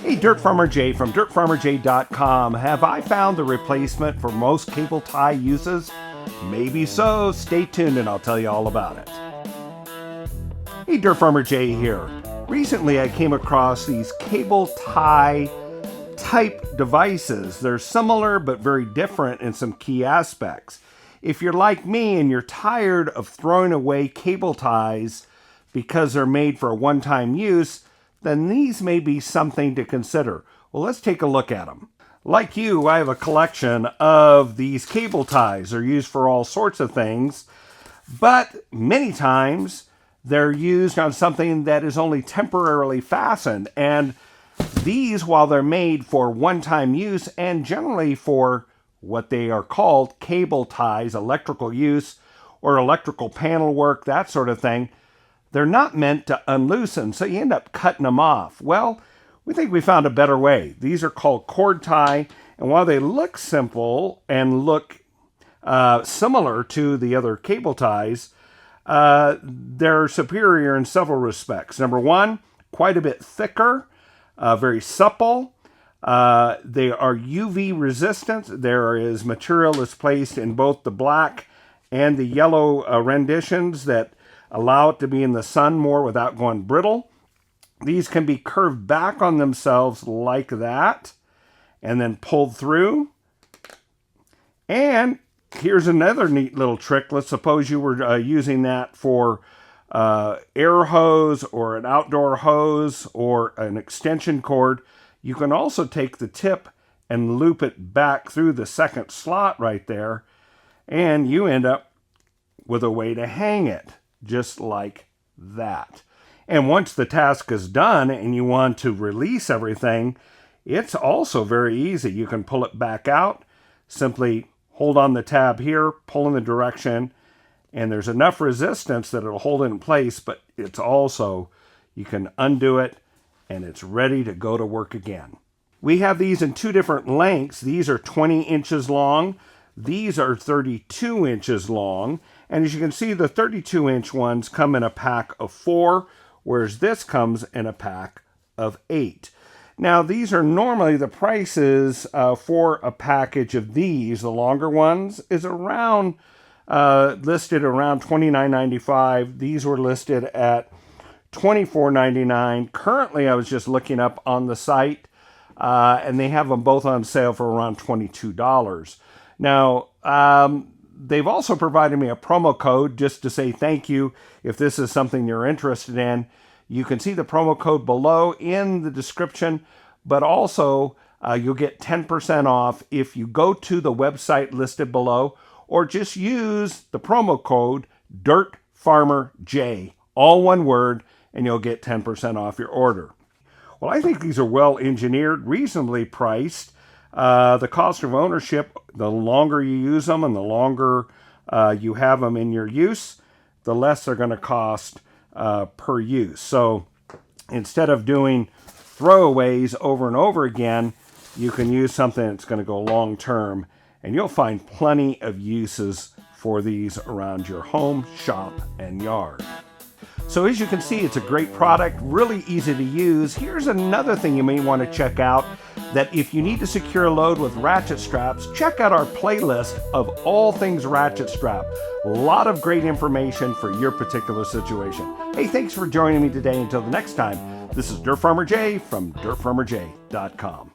Hey, Dirt Farmer Jay from dirtfarmerjay.com. Have I found the replacement for most cable tie uses? Maybe so. Stay tuned and I'll tell you all about it. Hey, Dirt Farmer Jay here. Recently I came across these cable tie type devices. They're similar but very different in some key aspects. If you're like me and you're tired of throwing away cable ties because they're made for a one-time use, then these may be something to consider. Well, let's take a look at them. Like you, I have a collection of these cable ties. They're used for all sorts of things, but many times they're used on something that is only temporarily fastened. And these, while they're made for one-time use and generally for what they are called cable ties, electrical use or electrical panel work, that sort of thing, they're not meant to unloosen, so you end up cutting them off. Well, we think we found a better way. These are called cord tie, and while they look simple and look similar to the other cable ties, they're superior in several respects. Number one, quite a bit thicker, very supple. They are UV resistant. There is material that's placed in both the black and the yellow renditions that allow it to be in the sun more without going brittle. These can be curved back on themselves like that and then pulled through. And here's another neat little trick. Let's suppose you were using that for air hose or an outdoor hose or an extension cord. You can also take the tip and loop it back through the second slot right there, and you end up with a way to hang it, just like that. And once the task is done and you want to release everything, it's also very easy. You can pull it back out, simply hold on the tab here, pull in the direction, and there's enough resistance that it'll hold it in place, but it's also, you can undo it and it's ready to go to work again. We have these in two different lengths. These are 20 inches long. These are 32 inches long. And as you can see, the 32-inch ones come in a pack of 4, whereas this comes in a pack of 8. Now, these are normally the prices for a package of these. The longer ones is around listed around $29.95. These were listed at $24.99. Currently, I was just looking up on the site, and they have them both on sale for around $22. Now, they've also provided me a promo code just to say thank you if this is something you're interested in. You can see the promo code below in the description, but also you'll get 10% off if you go to the website listed below or just use the promo code DIRTFarmerJ, all one word, and you'll get 10% off your order. Well, I think these are well engineered, reasonably priced. The cost of ownership, the longer you use them and the longer you have them in your use, the less they're going to cost per use. So instead of doing throwaways over and over again, you can use something that's going to go long term, and you'll find plenty of uses for these around your home, shop, and yard. So as you can see, it's a great product, really easy to use. Here's another thing you may want to check out, that if you need to secure a load with ratchet straps, check out our playlist of all things ratchet strap. A lot of great information for your particular situation. Hey, thanks for joining me today. Until the next time, this is Dirt Farmer Jay from dirtfarmerjay.com.